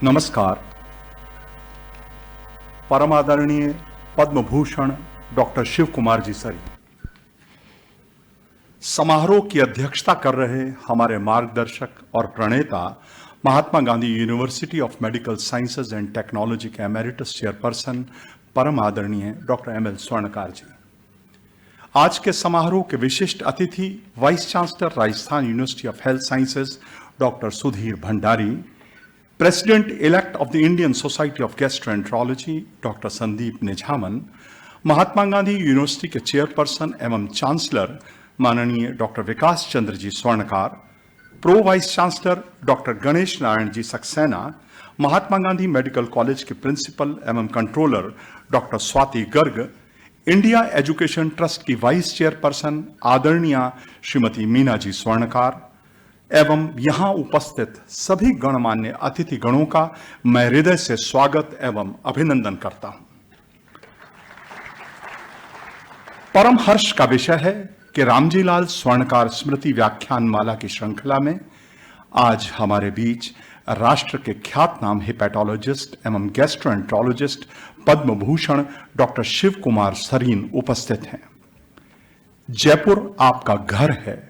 नमस्कार। परम आदरणीय पद्म भूषण डॉक्टर शिव कुमार जी सरीन, समारोह की अध्यक्षता कर रहे हमारे मार्गदर्शक और प्रणेता Mahatma Gandhi university of medical sciences and technology के एमेरिटस चेयरपर्सन परम आदरणीय डॉक्टर एम.एल. स्वर्णकार जी, आज के समारोह के विशिष्ट अतिथि vice chancellor Rajasthan university of health sciences doctor Sudhir Bhandari, president elect of the Indian society of gastroenterology doctor Sandeep Nijhawan, Mahatma Gandhi university के चेयरपर्सन एवं चांसलर माननीय doctor Vikas Chandra ji Swarnkar, pro vice chancellor doctor Ganesh Narayan ji Saxena, Mahatma Gandhi medical college के प्रिंसिपल एवं controller doctor Swati Garg, India education trust की vice chairperson आदरणीय श्रीमती मीना जी स्वर्णकार एवं यहां उपस्थित सभी गणमान्य अतिथि गणों का मैं हृदय से स्वागत एवं अभिनंदन करता हूं। परम हर्ष का विषय है कि रामजी लाल स्वर्णकार स्मृति व्याख्यान माला की श्रृंखला में आज हमारे बीच राष्ट्र के ख्यात नाम हेपेटोलॉजिस्ट एवं गैस्ट्रोएंटरोलॉजिस्ट पद्म भूषण डॉक्टर शिव कुमार सरीन उपस्थित हैं। जयपुर आपका घर है।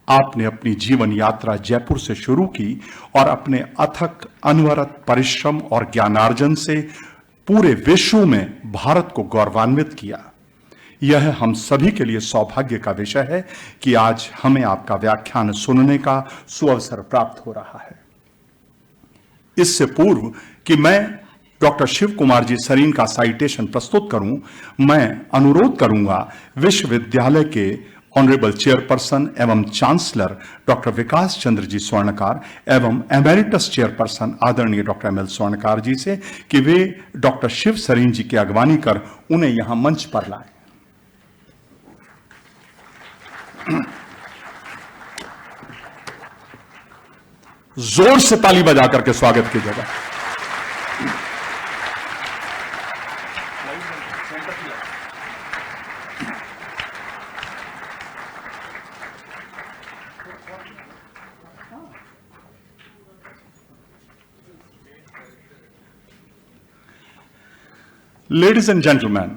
आपने अपनी जीवन यात्रा जयपुर से शुरू की और अपने अथक अनवरत परिश्रम और ज्ञानार्जन से पूरे विश्व में भारत को गौरवान्वित किया। यह हम सभी के लिए सौभाग्य का विषय है कि आज हमें आपका व्याख्यान सुनने का सुअवसर प्राप्त हो रहा है। इससे पूर्व कि मैं डॉक्टर शिव कुमार जी सरीन का साइटेशन प्रस्तुत करूं, मैं अनुरोध करूंगा विश्वविद्यालय के ऑनरेबल चेयरपर्सन एवं चांसलर डॉक्टर विकास चंद्र जी स्वर्णकार एवं एमेरिटस चेयरपर्सन आदरणीय डॉक्टर एम.एल. स्वर्णकार जी से कि वे डॉक्टर शिव सरीन जी की अगवानी कर उन्हें यहां मंच पर लाएं। जोर से ताली बजा करके स्वागत कीजिएगा। Ladies and gentlemen,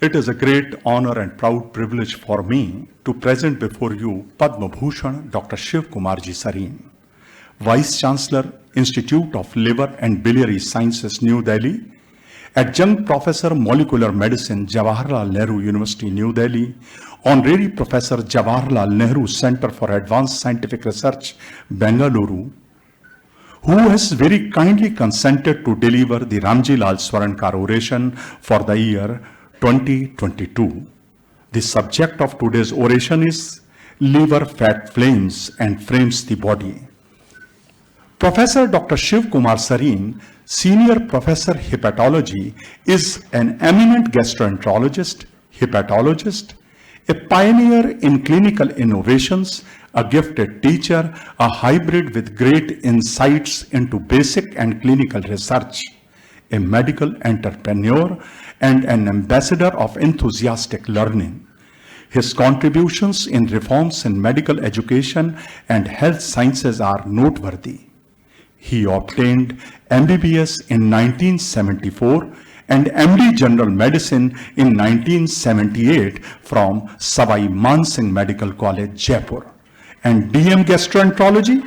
it is a great honor and proud privilege for me to present before you Padma Bhushan Dr. Shiv Kumar ji Sarin, Vice Chancellor, Institute of Liver and Biliary Sciences, New Delhi, Adjunct Professor Molecular Medicine, Jawaharlal Nehru University, New Delhi, Honorary Professor Jawaharlal Nehru Center for Advanced Scientific Research, Bengaluru, who has very kindly consented to deliver the Ramji Lal Swarankar Oration for the year 2022. The subject of today's oration is Liver Fat Flames and Frames the Body. Professor Dr. Shiv Kumar Sarin, Senior Professor Hepatology, is an eminent gastroenterologist, hepatologist, a pioneer in clinical innovations, a gifted teacher, a hybrid with great insights into basic and clinical research, a medical entrepreneur, and an ambassador of enthusiastic learning. His contributions in reforms in medical education and health sciences are noteworthy. He obtained MBBS in 1974 and MD General Medicine in 1978 from Savai Mansingh Medical College, Jaipur, and DM Gastroenterology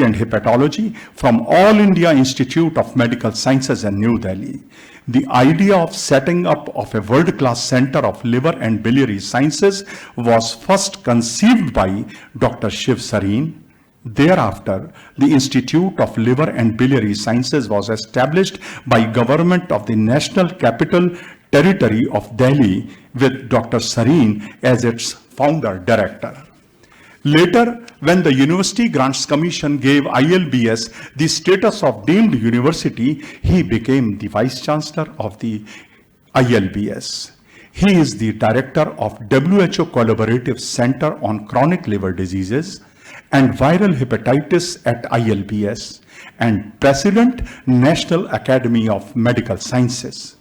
and Hepatology from All India Institute of Medical Sciences in New Delhi. The idea of setting up of a world-class center of liver and biliary sciences was first conceived by Dr. Shiv Sarin. Thereafter, the Institute of Liver and Biliary Sciences was established by Government of the National Capital Territory of Delhi with Dr. Sarin as its founder director. Later, when the University Grants Commission gave ILBS the status of deemed university, he became the Vice Chancellor of the ILBS. He is the Director of WHO Collaborative Center on Chronic Liver Diseases and Viral Hepatitis at ILBS and President, National Academy of Medical Sciences.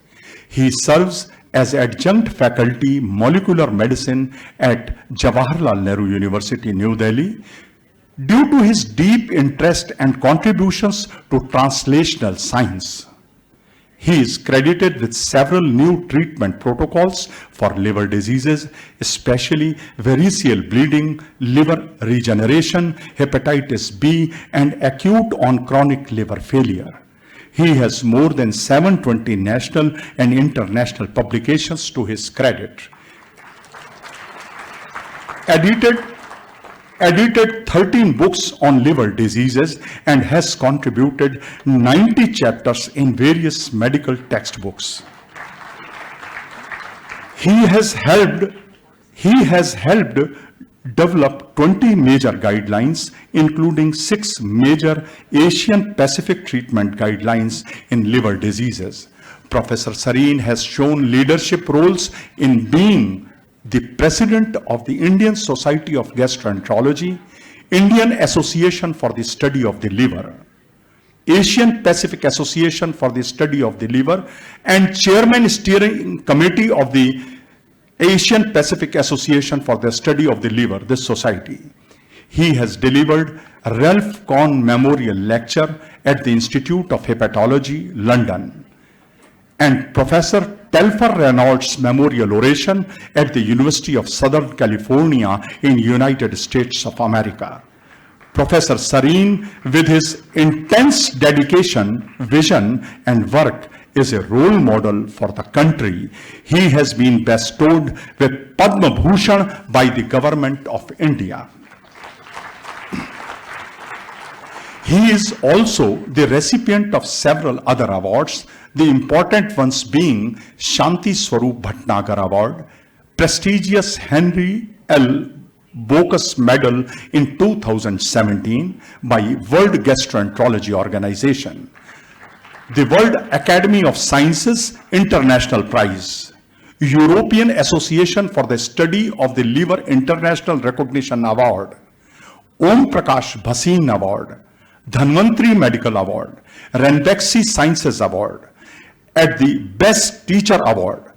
He serves as adjunct faculty molecular medicine at Jawaharlal Nehru University, New Delhi, Due to his deep interest and contributions to translational science, he is credited with several new treatment protocols for liver diseases, especially variceal bleeding, liver regeneration, hepatitis B, and acute on chronic liver failure. He has more than 720 national and international publications to his credit. Edited 13 books on liver diseases and has contributed 90 chapters in various medical textbooks. He has helped develop 20 major guidelines, including 6 major Asian Pacific treatment guidelines in liver diseases. Professor Sarin has shown leadership roles in being the president of the Indian Society of Gastroenterology, Indian Association for the Study of the Liver, Asian Pacific Association for the Study of the Liver, and Chairman Steering Committee of the Asian Pacific Association for the Study of the Liver, this society. He has delivered a Ralph Kohn Memorial Lecture at the Institute of Hepatology, London, and Professor Telfer Reynolds Memorial Oration at the University of Southern California in United States of America. Professor Sarin, with his intense dedication, vision, and work, is a role model for the country. He has been bestowed with Padma Bhushan by the Government of India. He is also the recipient of several other awards, the important ones being Shanti Swarup Bhatnagar Award, prestigious Henry L. Bocuse Medal in 2017 by World Gastroenterology Organization, the World Academy of Sciences International Prize, European Association for the Study of the Liver International Recognition Award, Om Prakash Bhasin Award, Dhanvantri Medical Award, Ranbaxy Sciences Award, at the Best Teacher Award.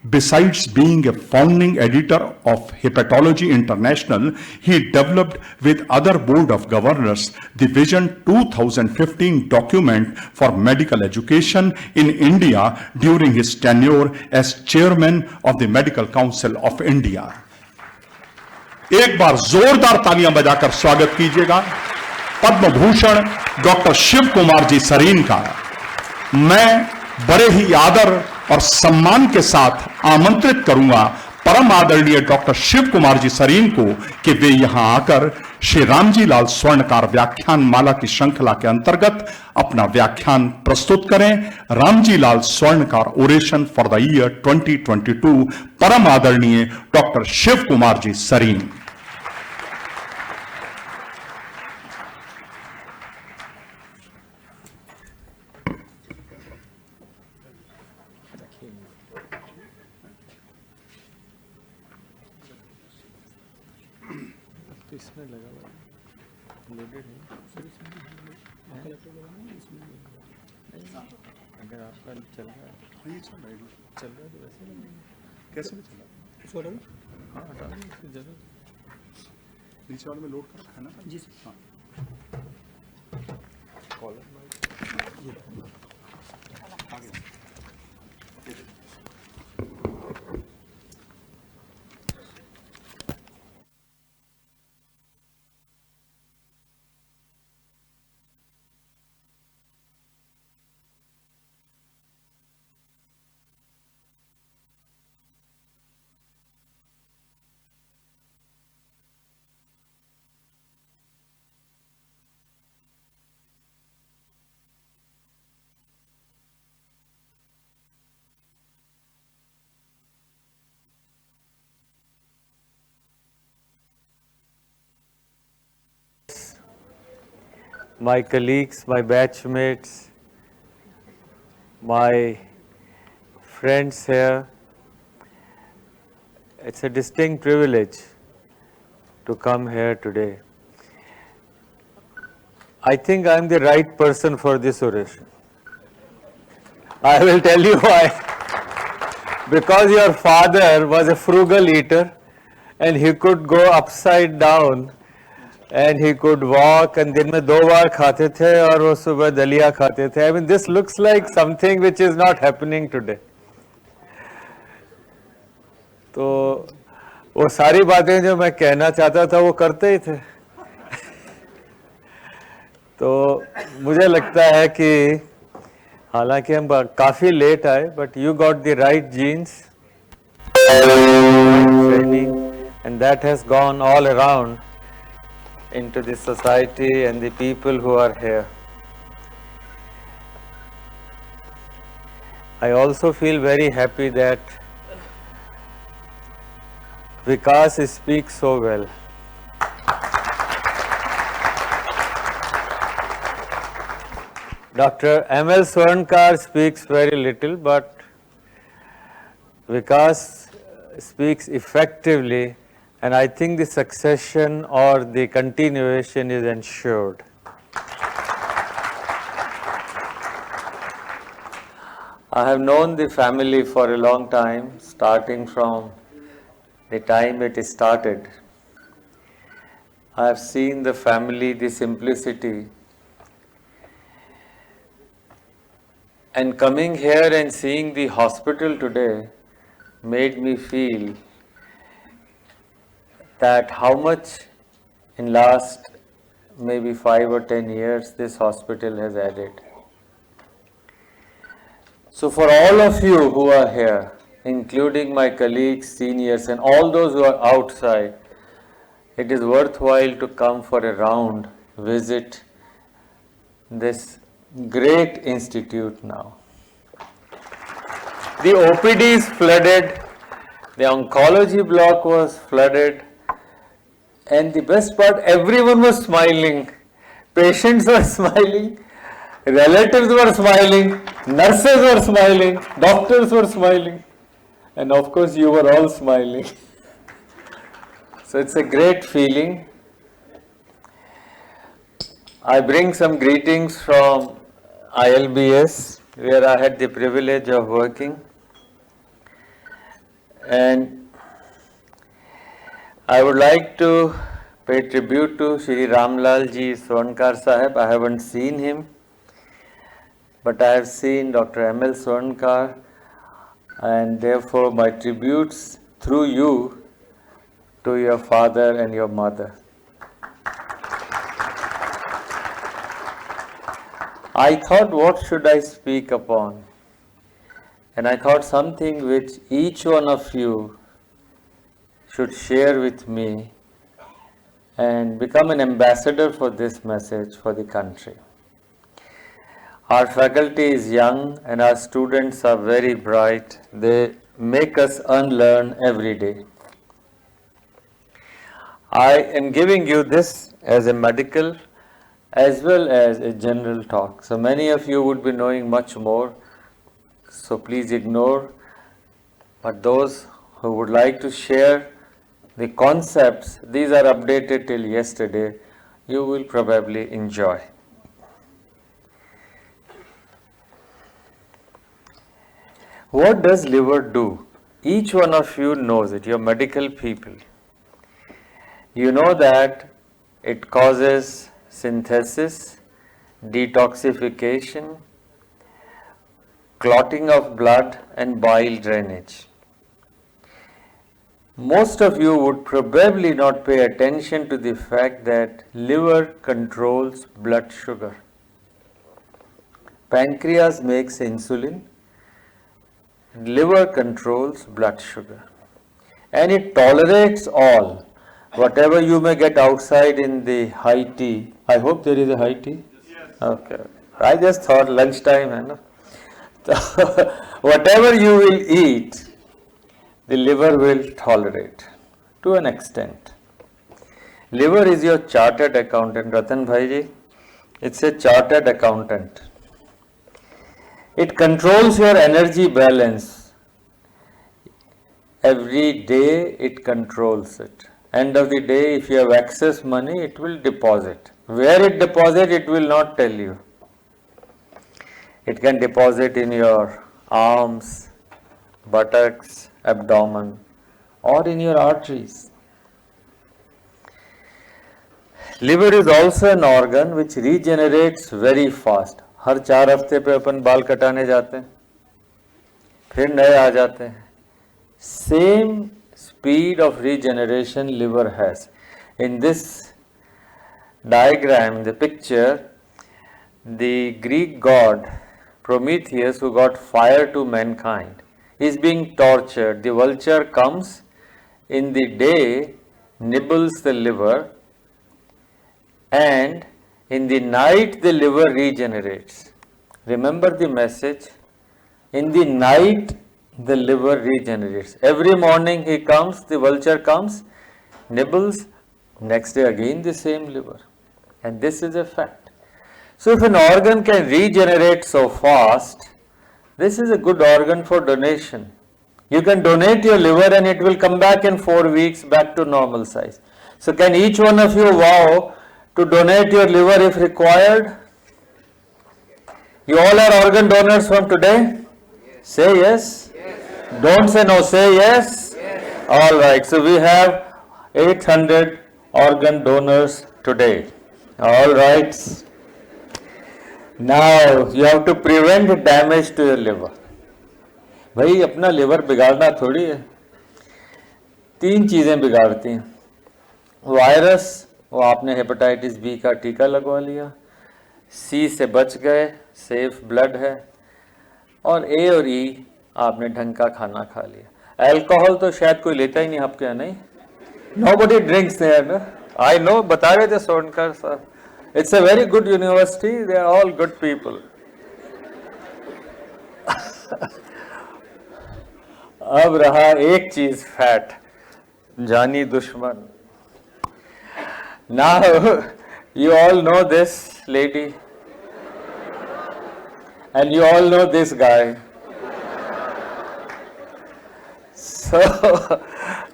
Besides being a founding editor of Hepatology International, he developed with other Board of Governors the Vision 2015 document for medical education in India during his tenure as Chairman of the Medical Council of India. एक बार जोरदार तालियां बजाकर स्वागत कीजिएगा पद्म Bhushan doctor Shiv Kumar ji Sarin का। मैं बड़े ही आदर और सम्मान के साथ आमंत्रित करूंगा परम आदरणीय डॉक्टर शिव कुमार जी सरीन को कि वे यहां आकर श्री रामजी लाल स्वर्णकार व्याख्यान माला की श्रृंखला के अंतर्गत अपना व्याख्यान प्रस्तुत करें। रामजी लाल स्वर्णकार ओरेशन फॉर द ईयर 2022, परम आदरणीय डॉक्टर शिव कुमार जी सरीन। इसमें लगा हुआ लोडेड है सर, इसमें अगर आपका चल रहा है, ये चल रहा है तो वैसे नहीं कैसे भी चला सोडा हाँ हटा दो जरूर नीचे वाले में लोड कर रखा है ना जी सर। हाँ कॉलर आगे my colleagues, my batchmates, my friends here, it's a distinct privilege to come here today. I think I'm the right person for this oration. I will tell you why. Because your father was a frugal eater and he could go upside down and he could walk, and दिन में 2 बार खाते थे और वो सुबह दलिया खाते थे. I mean, this looks like something which is not happening today. तो वो सारी बातें जो मैं कहना चाहता था वो करते ही थे. तो मुझे लगता है कि हालांकि हम काफ़ी लेट आए, but you got the right genes, training, and that has gone all around into the society and the people who are here. I also feel very happy that Vikas speaks so well. Dr. M.L. Swarankar speaks very little, but Vikas speaks effectively, and I think the succession or the continuation is ensured. I have known the family for a long time, starting from the time it started. I have seen the family, the simplicity, and coming here and seeing the hospital today made me feel that how much in last maybe 5 or 10 years this hospital has added. So for all of you who are here, including my colleagues, seniors, and all those who are outside, it is worthwhile to come for a round visit this great institute now. The OPD is flooded, the oncology block was flooded, and the best part, everyone was smiling. Patients were smiling, relatives were smiling, nurses were smiling, doctors were smiling, and of course you were all smiling. So it's a great feeling. I bring some greetings from ILBS, where I had the privilege of working, and I would like to pay tribute to Shri Ramji Lal Swarankar Sahib. I haven't seen him, but I have seen Dr. M.L. Swarankar, and therefore my tributes through you to your father and your mother. I thought, what should I speak upon? And I thought something which each one of you should share with me and become an ambassador for this message for the country. Our faculty is young and our students are very bright. They make us unlearn every day. I am giving you this as a medical as well as a general talk. So many of you would be knowing much more, so please ignore. But those who would like to share the concepts, these are updated till yesterday, you will probably enjoy. What does liver do? Each one of you knows it, you're medical people. You know that it causes synthesis, detoxification, clotting of blood, and bile drainage. Most of you would probably not pay attention to the fact that liver controls blood sugar. Pancreas makes insulin, liver controls blood sugar, and it tolerates all. Whatever you may get outside in the high tea. I hope there is a high tea? Yes. Okay. I just thought lunchtime, you know. Whatever you will eat, the liver will tolerate to an extent. Liver is your chartered accountant, Ratan Bhaiji. It's a chartered accountant. It controls your energy balance. Every day it controls it. End of the day, if you have excess money, it will deposit. Where it deposits, it will not tell you. It can deposit in your arms, buttocks, abdomen, or in your arteries. Liver is also an organ which regenerates very fast. हर 4 हफ्ते पे अपन बाल कटाने जाते हैं, फिर नए आ जाते हैं. Same speed of regeneration liver has. In this diagram, the picture, the Greek god Prometheus, who got fire to mankind, is being tortured. The vulture comes in the day, nibbles the liver, and in the night the liver regenerates. Remember the message. In the night the liver regenerates. Every morning he comes, the vulture comes, nibbles, next day again the same liver. And this is a fact. So if an organ can regenerate so fast, this is a good organ for donation. You can donate your liver and it will come back in 4 weeks back to normal size. So can each one of you vow to donate your liver if required? You all are organ donors from today? Say yes. Don't say no, say yes. All right, so we have 800 organ donors today. All right. Now you have to prevent damage to your liver. भाई अपना liver बिगाड़ना थोड़ी है. 3 चीजें बिगाड़ती हैं. Virus, वो आपने hepatitis B का टीका लगवा लिया, सी से बच गए, सेफ ब्लड है, और ए और ई आपने ढंग का खाना खा लिया. अल्कोहल तो शायद कोई लेता ही नहीं आपके यहाँ, नहीं? Nobody drinks there, no? I know, बता रहे थे Sonkar sir. It's a very good university, they are all good people. अब रहा एक चीज, फैट, जानी दुश्मन. Now you all know this lady and you all know this guy. So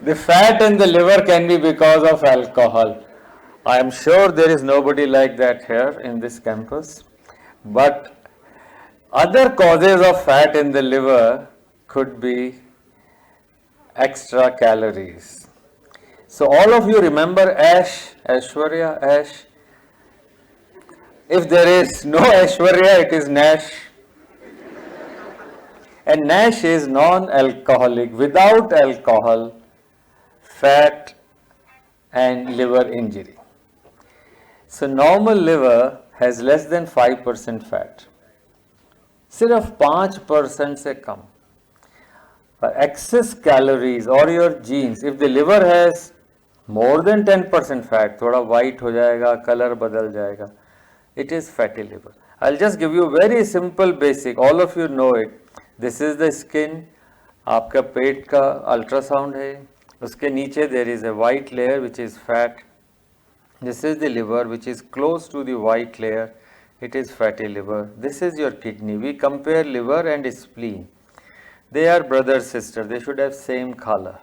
the fat in the liver can be because of alcohol. I am sure there is nobody like that here in this campus, but other causes of fat in the liver could be extra calories. So all of you remember Ash, Aishwarya, Ash. If there is no Aishwarya, it is Nash. And NASH is non-alcoholic, without alcohol, fat and liver injury. So normal liver has less than 5% fat. सिर्फ 5% से कम. Excess calories or your genes, if the liver has more than 10% fat, थोड़ा white हो जाएगा, color बदल जाएगा, it is fatty liver. I'll just give you very simple basic, all of you know it. This is the skin, आपका पेट का ultrasound है, उसके नीचे there is a white layer which is fat. This is the liver which is close to the white layer, it is fatty liver. This is your kidney. We compare liver and spleen. They are brother sister, they should have same color.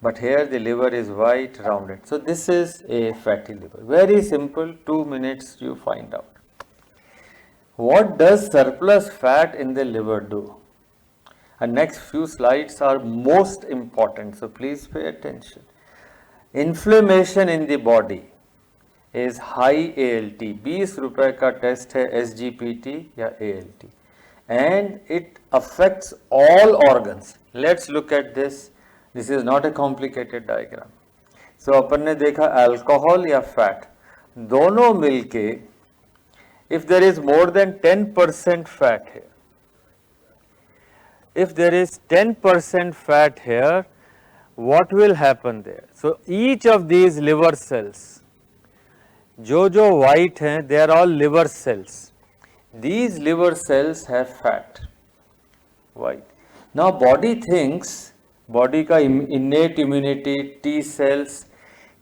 But here the liver is white, rounded. So this is a fatty liver. Very simple, 2 minutes you find out. What does surplus fat in the liver do? And next few slides are most important, so please pay attention. Inflammation in the body is high ALT. 20 रुपए का test है SGPT या ALT. And it affects all organs. Let's look at this. This is not a complicated diagram. So अपन ने देखा alcohol या fat. दोनों मिलके, if there is more than 10% fat here, if there is 10% fat here, what will happen there? So each of these liver cells, जो white हैं, they are all liver cells. These liver cells have fat, white. Now body thinks, body का innate immunity, T cells,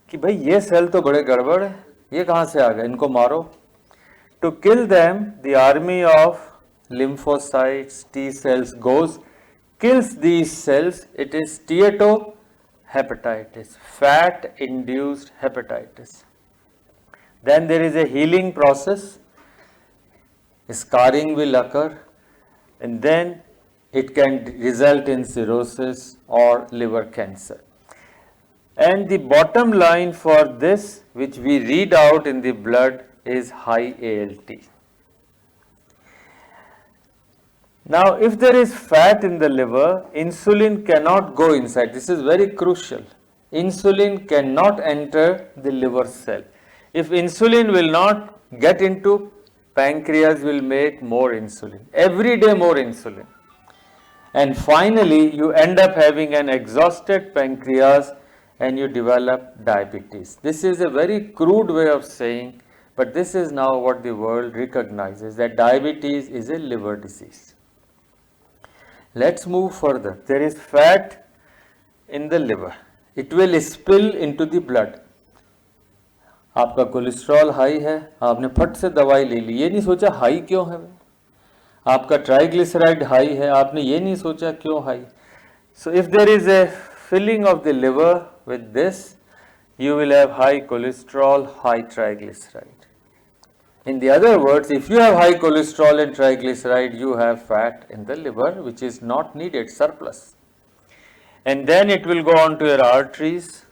कि भाई ये cell तो बड़े गड़बड़ है, ये कहाँ से आ गए, इनको मारो. To kill them, the army of lymphocytes, T cells goes, kills these cells. It is steatohepatitis, fat-induced hepatitis. Then there is a healing process, scarring will occur, and then it can result in cirrhosis or liver cancer. And the bottom line for this, which we read out in the blood, is high ALT. Now, if there is fat in the liver, insulin cannot go inside. This is very crucial. Insulin cannot enter the liver cell. If insulin will not get into, pancreas will make more insulin. Every day more insulin. And finally, you end up having an exhausted pancreas and you develop diabetes. This is a very crude way of saying, but this is now what the world recognizes, that diabetes is a liver disease. Let's move further. There is fat in the liver. It will spill into the blood. आपका cholesterol high है, आपने फट से दवाई ले ली, ये नहीं सोचा हाई क्यों है. आपका ट्राइग्लिसराइड हाई है, आपने ये नहीं सोचा क्यों high. So if there is a filling of the liver with this, you will have high cholesterol, high triglyceride. In the other words, if you have high cholesterol and triglyceride, you have fat in the liver which is not needed, surplus. And then it will go on to your arteries,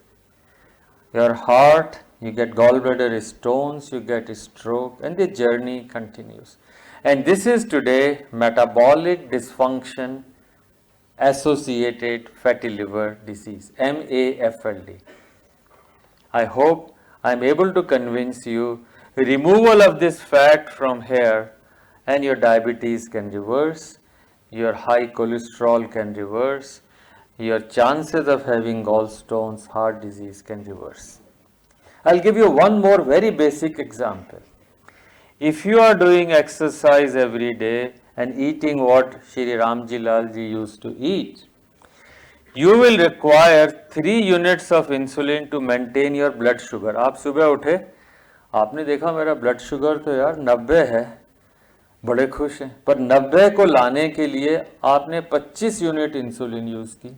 your heart, you get gallbladder stones, you get a stroke, and the journey continues. And this is today metabolic dysfunction associated fatty liver disease, MAFLD. I hope I am able to convince you removal of this fat from here and your diabetes can reverse, your high cholesterol can reverse, your chances of having gallstones, heart disease can reverse. I'll give you one more very basic example. If you are doing exercise every day and eating what Shri Ramji Lal ji used to eat, you will require 3 units of insulin to maintain your blood sugar. आप सुबह उठे, आपने देखा मेरा blood sugar तो यार 90 है, बड़े खुश हैं, पर 90 को लाने के लिए आपने 25 यूनिट इंसुलिन यूज की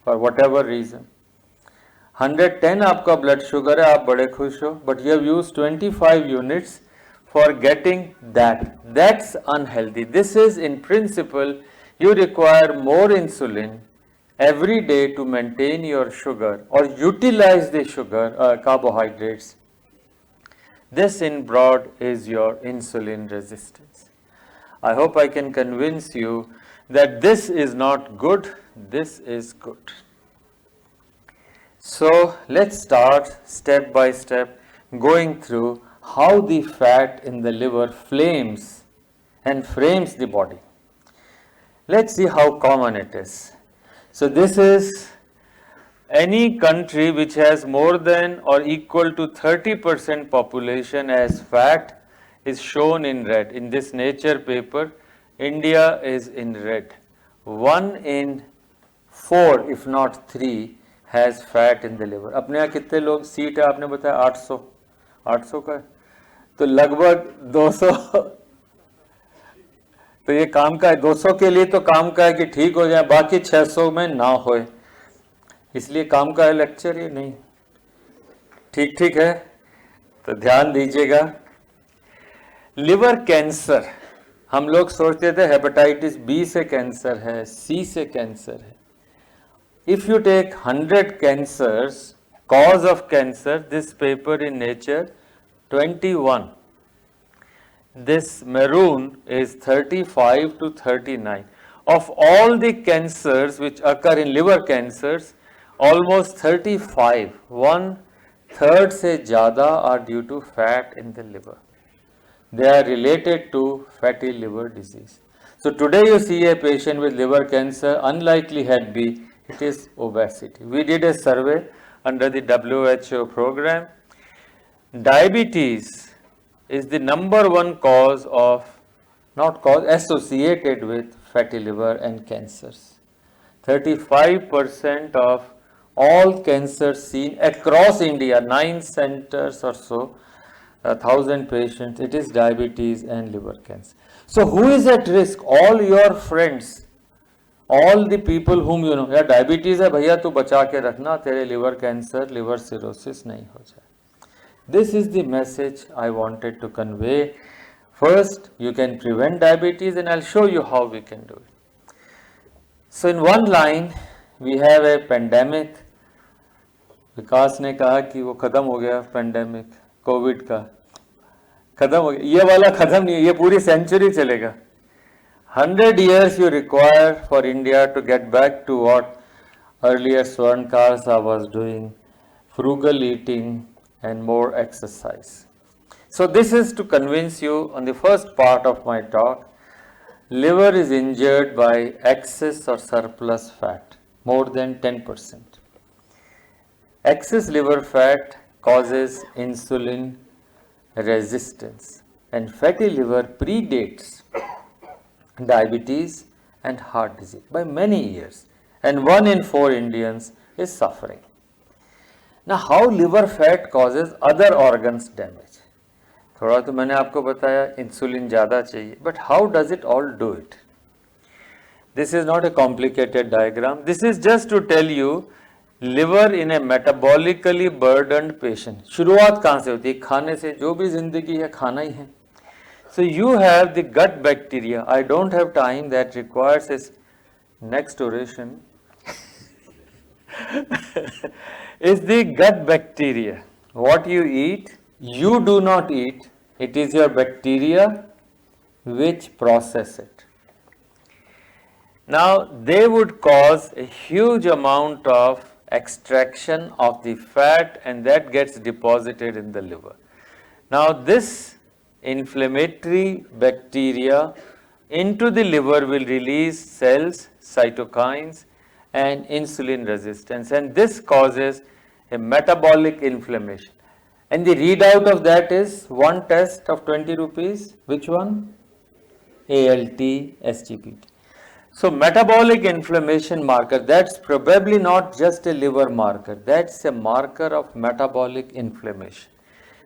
फॉर वट एवर रीजन. 110 आपका ब्लड शुगर है, आप बड़े खुश हो, but you have use 25 units for getting that. That's unhealthy. This is in principle, you require more insulin every day to maintain your sugar or utilize the sugar, carbohydrates. This in broad is your insulin resistance. I hope I can convince you that this is not good, this is good. So let's start step by step going through how the fat in the liver flames and frames the body. Let's see how common it is. So this is any country which has more than or equal to 30% population as fat is shown in red. In this Nature paper, India is in red. 1 in 4 if not 3 has fat in the liver. अपने यहाँ कितने लोग seat है आपने बताया 800 800 का, तो लगभग 200. तो ये काम का है, 200 के लिए तो काम का है कि ठीक हो जाए, बाकी 600 में ना होए, इसलिए काम का है लेक्चर ये नहीं. ठीक ठीक है, तो ध्यान दीजिएगा. लिवर कैंसर हम लोग सोचते थे हेपेटाइटिस बी से कैंसर है, सी से कैंसर है. If you take 100 cancers, cause of cancer, this paper in Nature 21. This maroon is 35 to 39. Of all the cancers which occur in liver cancers, almost 35, 1/3 से ज़्यादा are due to fat in the liver. They are related to fatty liver disease. So today you see a patient with liver cancer, unlikely Hep B, it is obesity. We did a survey under the WHO program. Diabetes is the #1 cause of, not cause, associated with fatty liver and cancers. 35% of all cancers seen across India, 9 centers or so, 1,000 patients, it is diabetes and liver cancer. So who is at risk? All your friends, all the people whom you know. यार diabetes है भैया, तू बचा के रखना, तेरे liver cancer, liver cirrhosis नहीं हो जाए. This is the message I wanted to convey. First, you can prevent diabetes and I'll show you how we can do it. So in one line, we have a pandemic विकास ने कहा कि वो खत्म हो गया पेंडेमिक, कोविड का खत्म हो गया, ये वाला खत्म नहीं है, ये पूरी सेंचुरी चलेगा. 100 years you require for India to get back to what earlier Swarankar was doing, frugal eating and more exercise. So this is to convince you on the first part of my talk, liver is injured by excess or surplus fat, more than 10%. Excess liver fat causes insulin resistance, and fatty liver predates diabetes and heart disease by many years, and 1 in 4 Indians is suffering. Now, how liver fat causes other organs damage? थोड़ा तो मैंने आपको बताया insulin ज़्यादा चाहिए, but how does it all do it? This is not a complicated diagram. This is just to tell you liver in a metabolically burdened patient. शुरुआत कहाँ से होती है? खाने से. जो भी जिंदगी है खाना ही है. So you have the gut bacteria. I don't have time, that requires a next oration. Is the gut bacteria. What you eat, you do not eat. It is your bacteria which process it. Now they would cause a huge amount of extraction of the fat, and that gets deposited in the liver. Now this inflammatory bacteria into the liver will release cells, cytokines and insulin resistance, and this causes a metabolic inflammation. And the readout of that is one test of 20 rupees. Which one? ALT, SGPT. So metabolic inflammation marker, that's probably not just a liver marker, that's a marker of metabolic inflammation.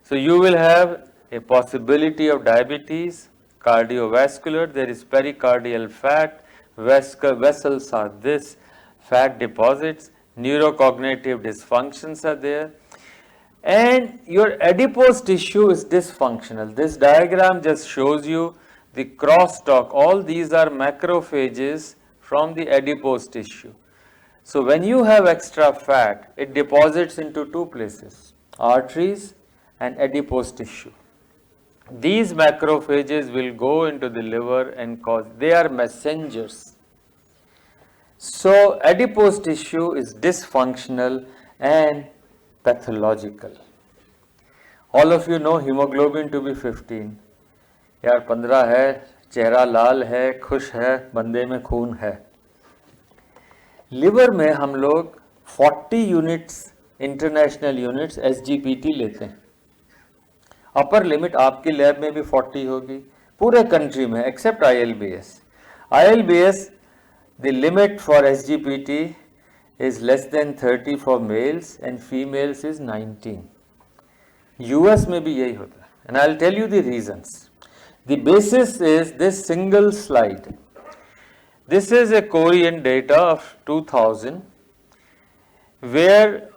So you will have a possibility of diabetes, cardiovascular, there is pericardial fat, vessels are this, fat deposits, neurocognitive dysfunctions are there, and your adipose tissue is dysfunctional. This diagram just shows you the crosstalk. All these are macrophages from the adipose tissue. So when you have extra fat, it deposits into two places, arteries and adipose tissue. These macrophages will go into the liver and cause, they are messengers. So adipose tissue is dysfunctional and pathological. All of you know hemoglobin to be 15. यार 15 है, चेहरा लाल है, खुश है, बंदे में खून है. लिवर में हम लोग 40 यूनिट्स, इंटरनेशनल यूनिट्स SGPT लेते हैं. अपर लिमिट आपकी लैब में भी 40 होगी, पूरे कंट्री में accept ILBS. ILBS, the limit for SGPT is less than 30 for males and females is 19. US में भी यही होता है, and I'll tell you the reasons. The basis is this single slide. This is a Korean data of 2000 where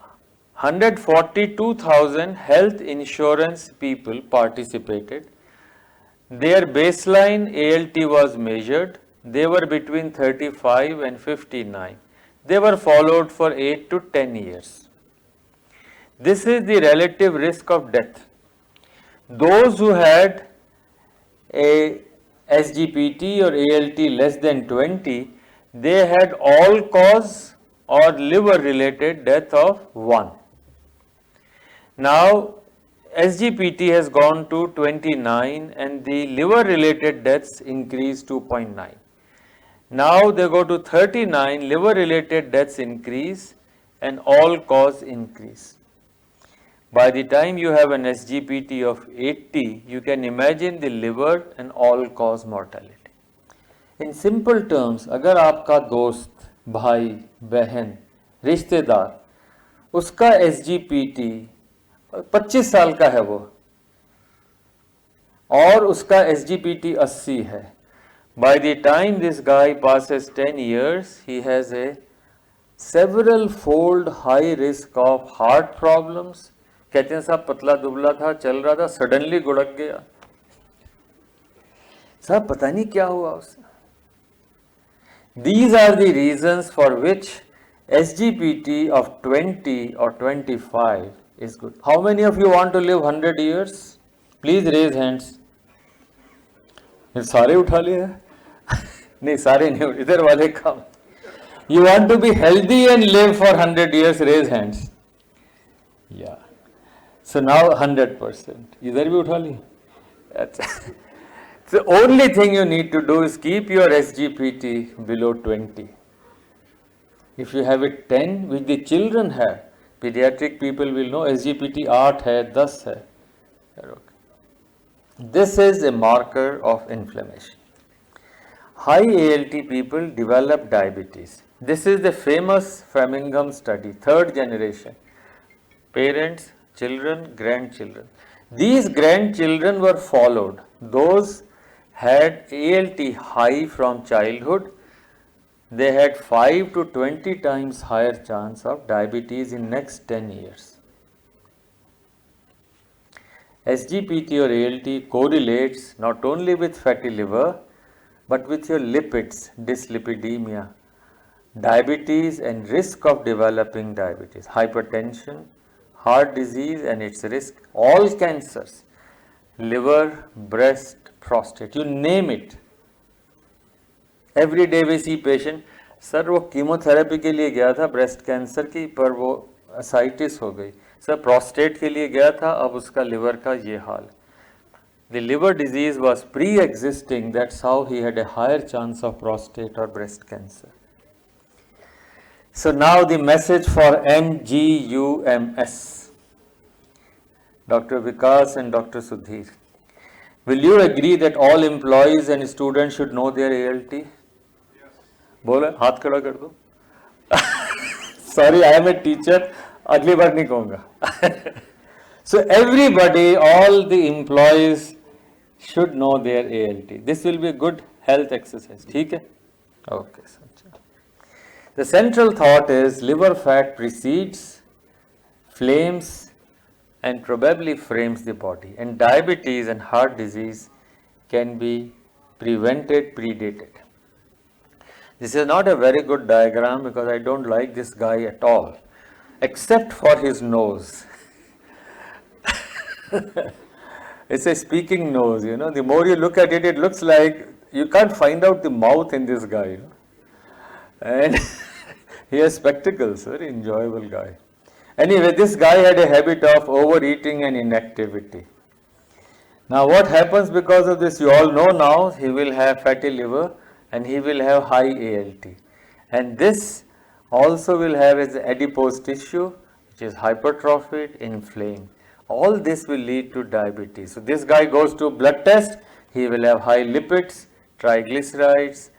142,000 health insurance people participated. Their baseline ALT was measured. They were between 35 and 59. They were followed for 8 to 10 years. This is the relative risk of death. Those who had a SGPT or ALT less than 20, they had all cause or liver related death of 1. Now SGPT has gone to 29 and the liver related deaths increased to 2.9. Now they go to 39, liver related deaths increase and all cause increase. By the time you have an SGPT of 80, you can imagine the liver and all cause mortality. In simple terms, अगर आपका दोस्त, भाई, बहन, रिश्तेदार, उसका SGPT 25 साल का है वो, और उसका SGPT 80 है, by the time this guy passes 10 years, he has a several fold high risk of heart problems. कहते हैं साहब पतला दुबला था, चल रहा था, सडनली गुड़क गया, साहब पता नहीं क्या हुआ उसे. These are the reasons for which SGPT of 20 or 25 is good. How many of you want to live 100 years? Please raise hands. सारे उठा लिए नहीं सारे नहीं इधर वाले कम. You want to be healthy and live for 100 years? Raise hands. Yeah. So now 100%. इधर भी उठा लिए. The only thing you need to do is keep your SGPT below 20. If you have it 10, which the children have, pediatric people will know SGPT 8 है, 10 है. Okay. This is a marker of inflammation. High ALT people develop diabetes. This is the famous Framingham study, third generation. Parents, children, grandchildren. These grandchildren were followed. Those had ALT high from childhood. They had 5 to 20 times higher chance of diabetes in next 10 years. SGPT or ALT correlates not only with fatty liver, but with your lipids, dyslipidemia, diabetes and risk of developing diabetes, hypertension, heart disease and its risk, all cancers, liver, breast, prostate, you name it. Every day we see patient, sir वो chemotherapy के लिए गया था breast cancer की पर वो ascites हो गई. सर प्रोस्टेट के लिए गया था अब उसका लिवर का ये हाल. The liver disease was pre-existing, that's how he had a higher chance of prostate or breast cancer. So now the message for MGUMS. Dr. Vikas and Dr. Sudhir. Will you agree that all employees and students should know their ALT? Yes. बोले हाथ खड़ा कर दो. Sorry, I am a teacher. अगली बार नहीं कहूँगा. So everybody, all the employees should know their ALT. This will be a good health exercise. ठीक है? Okay. The central thought is liver fat precedes, flames, and probably frames the body. And diabetes and heart disease can be prevented, predated. This is not a very good diagram because I don't like this guy at all, except for his nose. It's a speaking nose, you know. The more you look at it, it looks like you can't find out the mouth in this guy. You know? And he has spectacles, very enjoyable guy. Anyway, this guy had a habit of overeating and inactivity. Now what happens because of this, you all know now, he will have fatty liver and he will have high ALT. And this also will have as adipose tissue, which is hypertrophied, inflamed. All this will lead to diabetes. So this guy goes to blood test, he will have high lipids, triglycerides,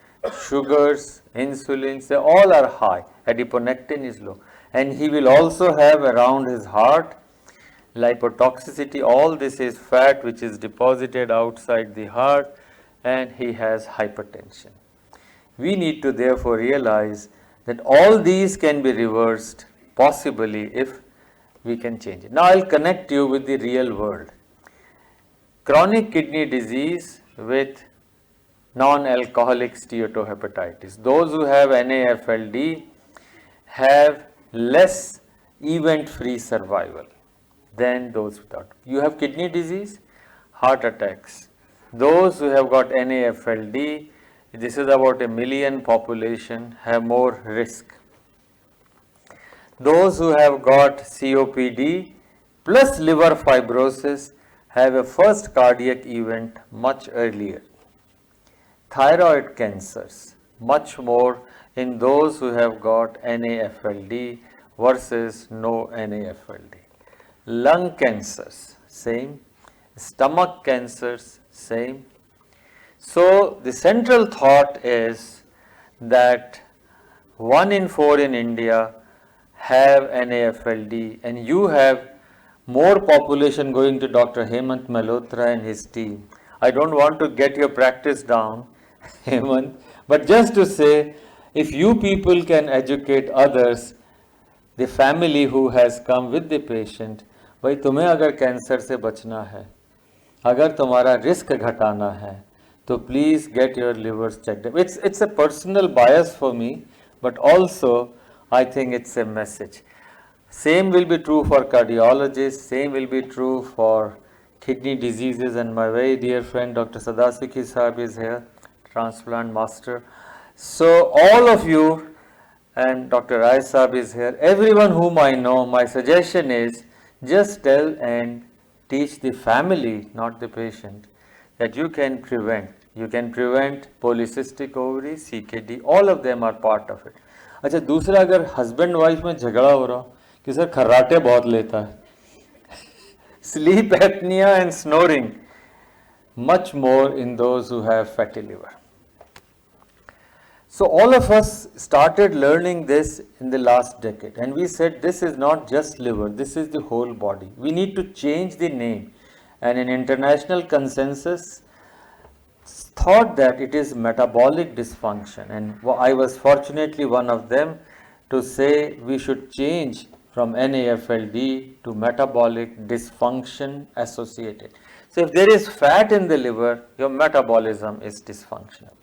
sugars, insulins, they all are high. Adiponectin is low. And he will also have around his heart lipotoxicity. All this is fat which is deposited outside the heart, and he has hypertension. We need to therefore realize that all these can be reversed possibly if we can change it. Now I'll connect you with the real world. Chronic kidney disease with non-alcoholic steatohepatitis. Those who have NAFLD have less event-free survival than those without. You have kidney disease, heart attacks. Those who have got NAFLD, this is about 1 million population, have more risk. Those who have got COPD plus liver fibrosis have a first cardiac event much earlier. Thyroid cancers, much more in those who have got NAFLD versus no NAFLD. Lung cancers, same. Stomach cancers, same. So the central thought is that 1 in 4 in India have NAFLD, and you have more population going to Dr. Hemant Malhotra and his team. I don't want to get your practice down, Hemant, but just to say, if you people can educate others, the family who has come with the patient, भाई तुम्हें अगर cancer से बचना है, अगर तुम्हारा risk घटाना है, तो please get your livers checked. It's a personal bias for me, but also I think it's a message. Same will be true for cardiologists, same will be true for kidney diseases, and my very dear friend Dr. Sadasiki Sahab is here, transplant master. So all of you, and Dr. Rai Sahab is here, everyone whom I know, my suggestion is just tell and teach the family, not the patient, that you can prevent. You can prevent polycystic ovary, CKD, all of them are part of it. अच्छा, दूसरा अगर husband wife में झगड़ा हो रहा कि sir खर्राटे बहुत लेता है, sleep apnea and snoring, much more in those who have fatty liver. So all of us started learning this in the last decade, and we said this is not just liver, this is the whole body. We need to change the name, and an international consensus thought that it is metabolic dysfunction, and I was fortunately one of them to say we should change from NAFLD to metabolic dysfunction associated. So if there is fat in the liver, your metabolism is dysfunctional.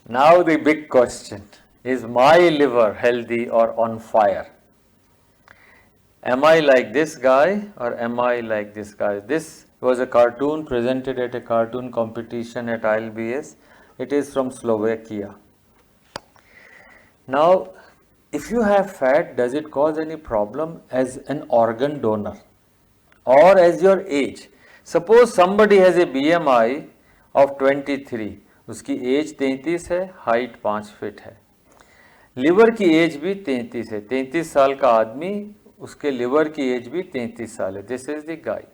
Now the big question, is my liver healthy or on fire? Am I like this guy or am I like this guy? This was a cartoon presented at a cartoon competition at ILBS. It is from Slovakia. Now, if you have fat, does it cause any problem as an organ donor or as your age? Suppose somebody has a BMI of 23, उसकी as 33 है, height 5 feet है, liver की as भी 33 है, 33 साल का आदमी, उसके लिवर की एज भी 33 साल है. This is the guy.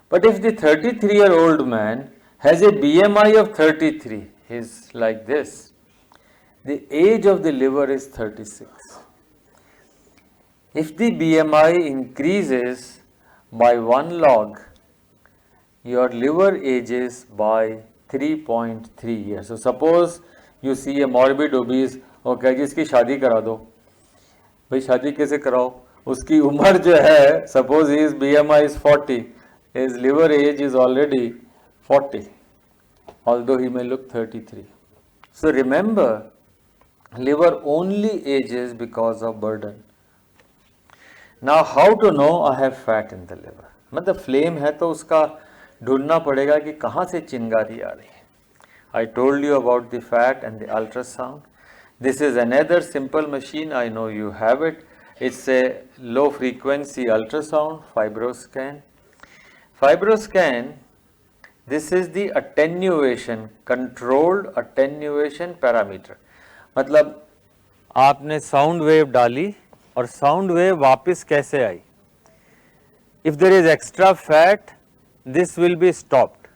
But if the 33-year-old man has a BMI of 33, he is like this, the age of the liver is 36. If the BMI increases by 1 log, your liver ages by 3.3 years. So suppose you see a morbid obese, okay, जिसकी शादी करा दो, भाई शादी कैसे कराओ, उसकी उम्र जो है, suppose his BMI is 40, his liver age is already 40, although he may look 33. So remember, liver only ages because of burden. Now how to know I have fat in the liver? मतलब flame है तो उसका ढूंढना पड़ेगा कि कहाँ से चिंगारी आ रही है. I told you about the fat and the ultrasound. This is another simple machine, I know you have it. It's a low frequency ultrasound, FibroScan. FibroScan, this is the attenuation, controlled attenuation parameter. मतलब आपने sound wave डाली और sound wave वापस कैसे आई. If there is extra fat, this will be stopped.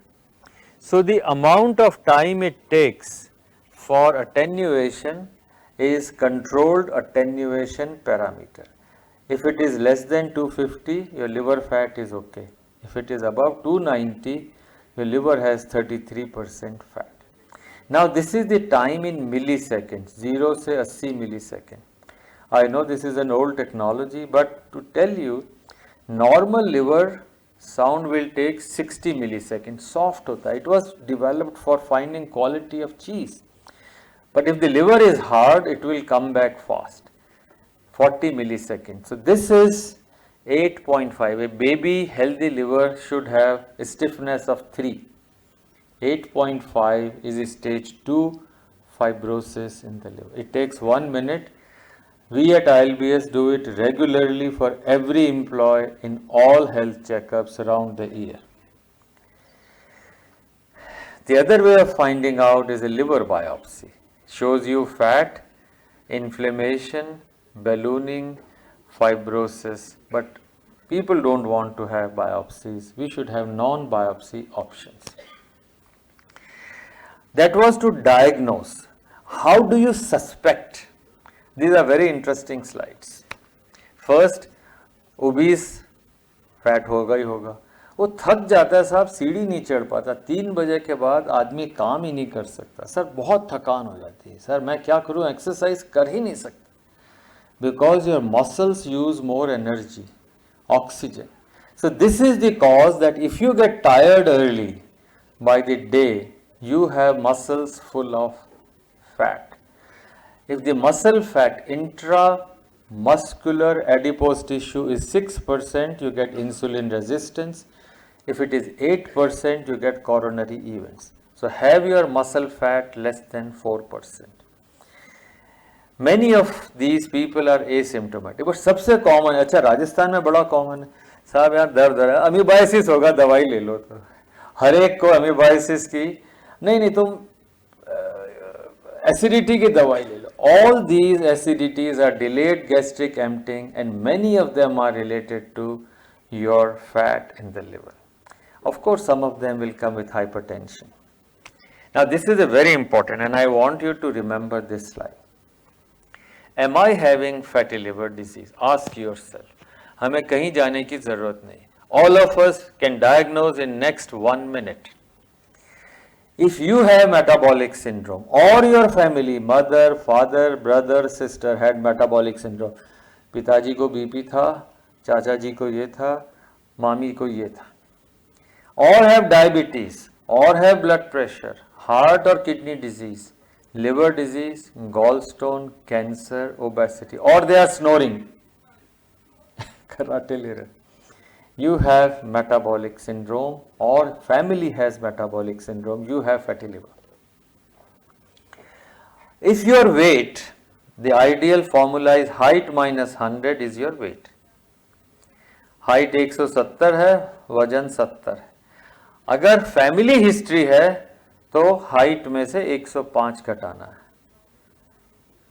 So the amount of time it takes for attenuation is controlled attenuation parameter. If it is less than 250, your liver fat is okay. If it is above 290, your liver has 33% fat. Now this is the time in milliseconds, 0 से 80 millisecond. I know this is an old technology, but to tell you, normal liver sound will take 60 milliseconds, soft hota hai. It was developed for finding quality of cheese. But if the liver is hard, it will come back fast, 40 milliseconds. So this is 8.5. A baby healthy liver should have a stiffness of 3. 8.5 is stage 2 fibrosis in the liver. It takes 1 minute. We at ILBS do it regularly for every employee in all health checkups around the year. The other way of finding out is a liver biopsy. Shows you fat, inflammation, ballooning, fibrosis, but people don't want to have biopsies. We should have non-biopsy options. That was to diagnose. How do you suspect? These are very interesting slides. First, obese, fat होगा ही होगा. वो थक जाता है साहब, सीढ़ी नहीं चढ़ पाता, 3 बजे के बाद आदमी काम ही नहीं कर सकता. सर बहुत थकान हो जाती है, सर मैं क्या करूं, एक्सरसाइज कर ही नहीं सकता. Because your muscles use more energy, oxygen. So this is the cause that if you get tired early, by the day, you have muscles full of fat. If the muscle fat, intramuscular adipose tissue is 6%, you get insulin resistance. If it is 8%, you get coronary events. So have your muscle fat less than 4%. Many of these people are asymptomatic. But सबसे common है, अच्छा राजस्थान में बड़ा common है, साहब यहाँ दर्द है, अमीबाइसिस होगा, दवाई ले लो तो हर एक को अमीबाइसिस की नहीं तुम एसिडिटी की दवाई ले लो. All these acidities are delayed gastric emptying and many of them are related to your fat in the liver. Of course, some of them will come with hypertension. Now, this is a very important and I want you to remember this slide. Am I having fatty liver disease? Ask yourself. हमें कहीं जाने की ज़रूरत नहीं. All of us can diagnose in next 1 minute. If you have metabolic syndrome or your family, mother, father, brother, sister had metabolic syndrome, पिताजी को BP था, चाचा जी को ये था, मामी को ये था, or have diabetes, or have blood pressure, heart or kidney disease, liver disease, gallstone, cancer, obesity, or they are snoring, karate le rahe, you have metabolic syndrome or family has metabolic syndrome, you have fatty liver. If your weight, the ideal formula is height minus 100 is your weight. Height 170 है, वजन 70 है. अगर family history है तो height में से 105 घटाना है.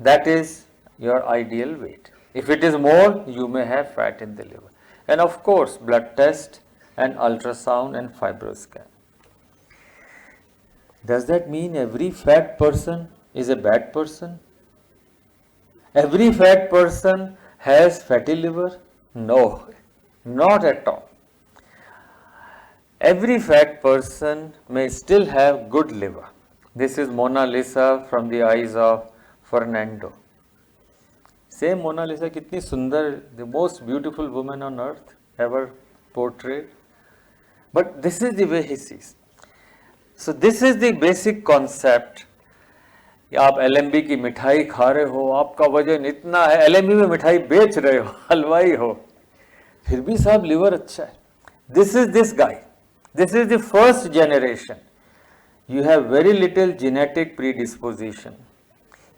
That is your ideal weight. If it is more, you may have fat in the liver. And of course, blood test and ultrasound and fibroscan. Does that mean every fat person is a bad person? Every fat person has fatty liver? No, not at all. Every fat person may still have good liver. This is Mona Lisa from the eyes of Fernando. Same Mona Lisa, कितनी सुंदर, the most beautiful woman on earth ever portrayed. But this is the way he sees. So this is the basic concept. आप LMB की मिठाई खा रहे हो, आपका वजन इतना है, LMB में मिठाई बेच रहे हो, हलवाई हो, फिर भी साहब लिवर अच्छा है. This is this guy. This is the first generation. You have very little genetic predisposition.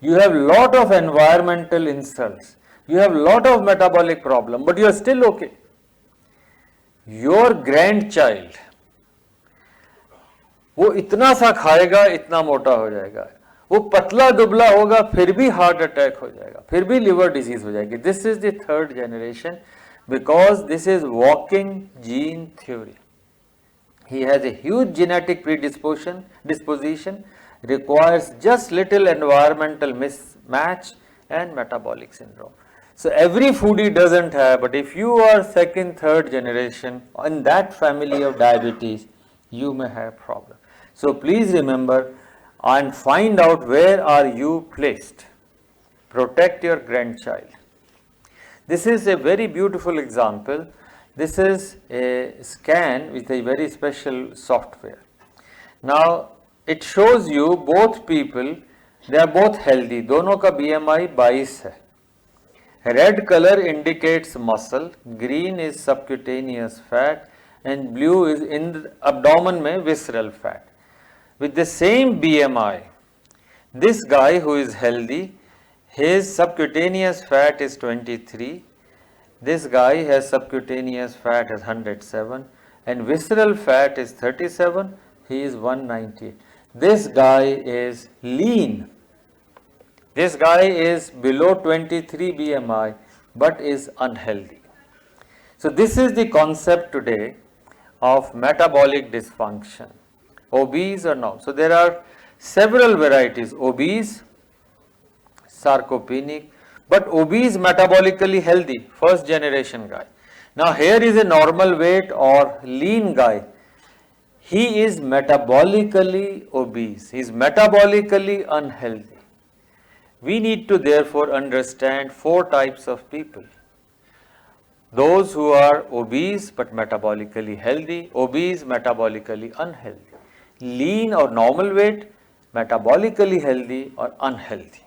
You have lot of environmental insults. You have lot of metabolic problem, but you are still okay. Your grandchild, वो इतना सा खाएगा, इतना मोटा हो जाएगा. वो पतला दुबला होगा, फिर भी हार्ट अटैक हो जाएगा, फिर भी लिवर डिजीज हो जाएगी. This is the third generation because this is walking gene theory. He has a huge genetic predisposition, requires just little environmental mismatch and metabolic syndrome. So every foodie doesn't have, but if you are second, third generation in that family of diabetes, you may have problem. So please remember and find out where are you placed. Protect your grandchild. This is a very beautiful example. This is a scan with a very special software. Now it shows you both people, they are both healthy. दोनों का BMI 22 है. Red color indicates muscle, green is subcutaneous fat and blue is in the abdomen में visceral fat. With the same BMI, this guy who is healthy, his subcutaneous fat is 23. This guy has subcutaneous fat as 107 and visceral fat is 37. He is 190. This guy is lean. This guy is below 23 BMI but is unhealthy. So this is the concept today of metabolic dysfunction. Obese or not. So there are several varieties. Obese, sarcopenic, but obese metabolically healthy, first generation guy. Now here is a normal weight or lean guy. He is metabolically obese. He is metabolically unhealthy. We need to therefore understand 4 types of people. Those who are obese but metabolically healthy, obese, metabolically unhealthy. Lean or normal weight, metabolically healthy or unhealthy.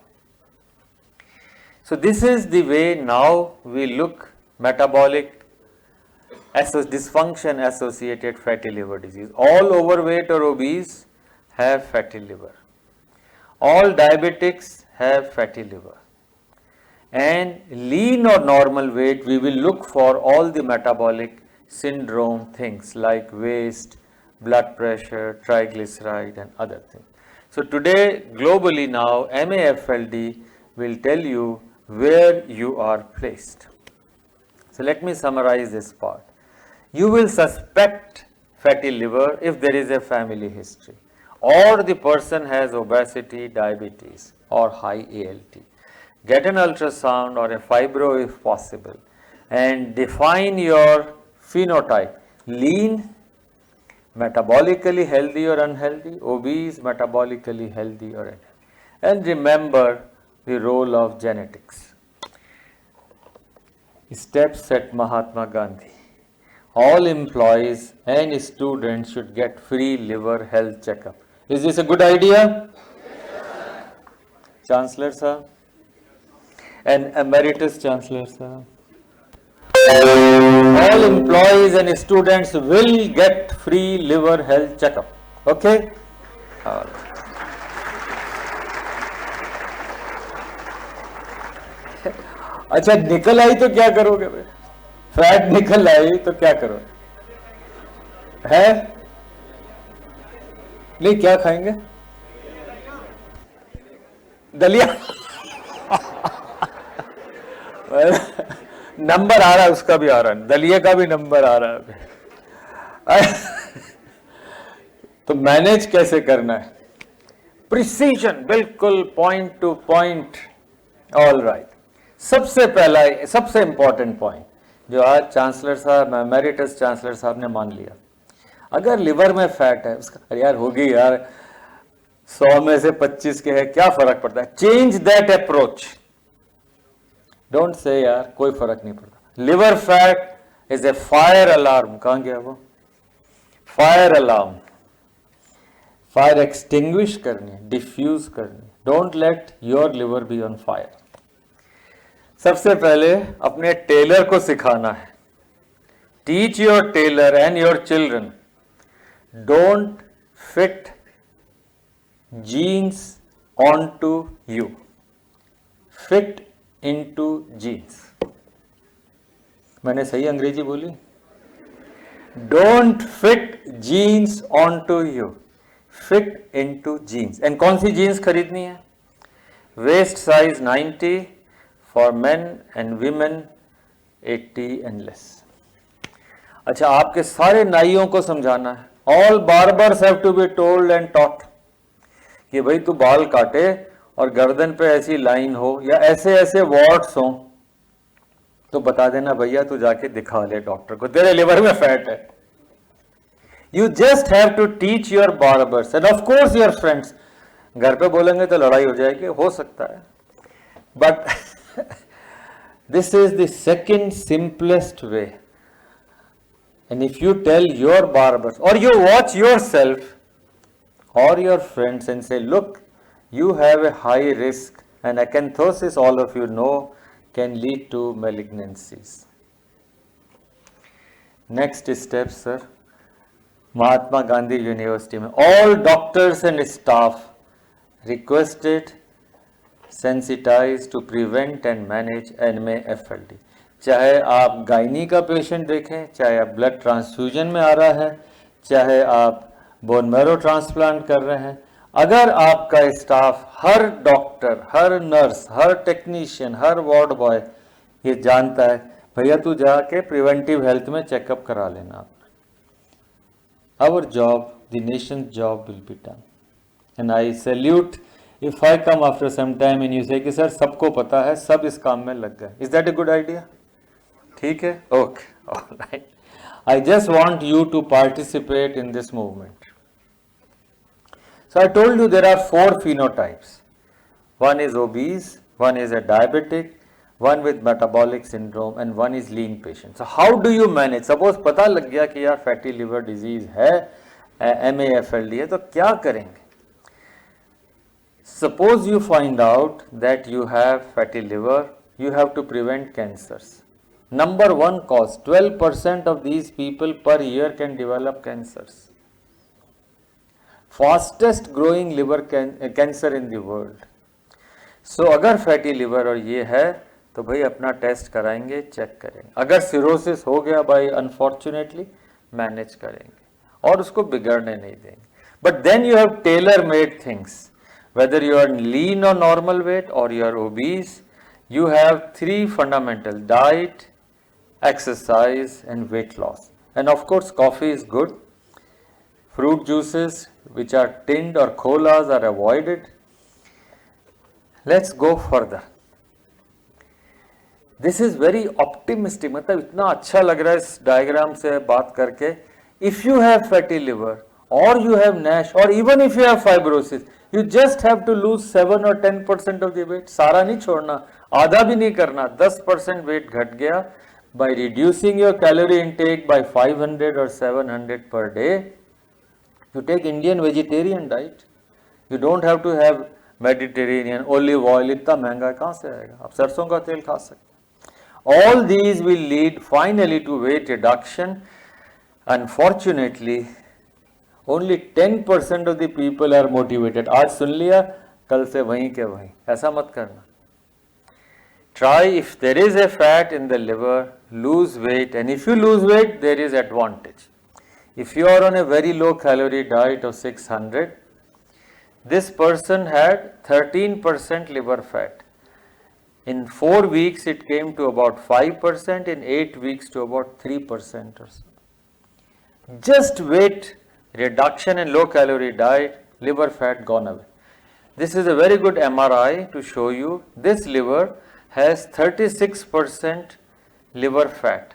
So this is the way now we look metabolic dysfunction associated fatty liver disease. All overweight or obese have fatty liver. All diabetics have fatty liver. And lean or normal weight, we will look for all the metabolic syndrome things like waist, blood pressure, triglyceride and other things. So today globally now MAFLD will tell you where you are placed. So let me summarize this part. You will suspect fatty liver if there is a family history, or the person has obesity, diabetes or high ALT. Get an ultrasound or a fibro if possible and define your phenotype: lean, metabolically healthy or unhealthy, obese, metabolically healthy or unhealthy. And remember the role of genetics. Steps at Mahatma Gandhi. All employees and students should get free liver health checkup. Is this a good idea? Yes. Chancellor sir and Emeritus Chancellor sir. All employees and students will get free liver health checkup. Okay? All right. अच्छा निकल आई तो क्या करोगे भाई? Fat निकल आई तो क्या करोगे? है? नहीं, क्या खाएंगे? दलिया। नंबर आ रहा है, उसका भी आ रहा है, दलिया का भी नंबर आ रहा है। तो मैनेज कैसे करना है? प्रिसीजन, बिल्कुल point two point. All right, सबसे पहला, सबसे इंपॉर्टेंट पॉइंट जो आज चांसलर साहब, एमेरिटस चांसलर साहब ने मान लिया, अगर लिवर में फैट है उसका, अरे यार होगी यार, 100 में से 25 के है, क्या फर्क पड़ता है? Change that approach. Don't say यार कोई फर्क नहीं पड़ता। Liver fat is a fire alarm. कहां गया वो? Fire alarm. फायर एक्सटिंग्विश करनी है, डिफ्यूज करनी है। Don't let your liver be on fire. सबसे पहले अपने टेलर को सिखाना है। Teach your tailor and your children, don't fit jeans on to you, fit into jeans. मैंने सही अंग्रेजी बोली? Don't fit jeans on to you, fit into jeans. And कौन सी जीन्स खरीदनी है? Waist size 90 for men and women 80 and less. अच्छा, आपके सारे नाइयों को समझाना है। All barbers have to be told and taught कि भाई तू बाल काटे और गर्दन पे ऐसी लाइन हो या ऐसे ऐसे वॉर्ड्स हो तो बता देना भैया तू जाके दिखा ले डॉक्टर को, तेरे लिवर में फैट है। You just have to teach your barbers and of course your friends. घर पे बोलेंगे तो लड़ाई हो जाएगी, हो सकता है, but this is the second simplest way. And if you tell your barbers or you watch yourself or your friends and say, look, you have a high risk and acanthosis, all of you know, can lead to malignancies. Next step, sir. Mahatma Gandhi University में all doctors and staff requested sensitized to prevent and manage MAFLD। चाहे आप gynae का patient देखें, चाहे आप blood transfusion में आ रहा है, चाहे आप बोन मैरो ट्रांसप्लांट कर रहे हैं, अगर आपका स्टाफ, हर डॉक्टर, हर नर्स, हर टेक्नीशियन, हर वार्ड बॉय ये जानता है, भैया तू जाके प्रिवेंटिव हेल्थ में चेकअप करा लेना। Our job, the nation's job will be done. And I salute if I come after some time and you say कि सर सबको पता है, सब इस काम में लग गए। Is that a good idea? ठीक है? Okay, all right. I just want you to participate in this movement. So I told you there are 4 phenotypes. One is obese, one is a diabetic, one with metabolic syndrome and one is lean patient. So how do you manage? Suppose पता लग गया कि यार fatty liver disease है, MAFLD है, तो क्या करेंगे? Suppose you find out that you have fatty liver, you have to prevent cancers. Number one cause, 12% of these people per year can develop cancers. Fastest growing liver cancer in the world. So अगर fatty liver और ये है तो भाई अपना test कराएंगे, check करेंगे. अगर सिरोसिस हो गया भाई अनफॉर्चुनेटली मैनेज करेंगे और उसको बिगड़ने नहीं देंगे. But then you have tailor-made things. Whether you are lean or normal weight or you are obese, you have three fundamental: diet, exercise and weight loss. And of course coffee is good. Fruit juices which are tinned or colas are avoided. Let's go further. This is very optimistic. मतलब इतना अच्छा लग रहा है इस diagram से बात करके. If you have fatty liver or you have NASH or even if you have fibrosis, you just have to lose 7 or 10% of the weight. सारा नहीं छोड़ना, आधा भी नहीं करना. 10% weight घट गया by reducing your calorie intake by 500 or 700 per day. You take Indian vegetarian diet. You don't have to have Mediterranean olive oil. इतना महंगा कहाँ से आएगा? आप सरसों का तेल खा सकते. All these will lead finally to weight reduction. Unfortunately, only 10% of the people are motivated. आज सुन लिया, कल से वहीं के वहीं. ऐसा मत करना. Try, if there is a fat in the liver, lose weight, and if you lose weight, there is advantage. If you are on a very low calorie diet of 600, this person had 13% liver fat. In 4 weeks, it came to about 5%, in 8 weeks to about 3% or so. Just weight reduction and low calorie diet, liver fat gone away. This is a very good MRI to show you. This liver has 36% liver fat.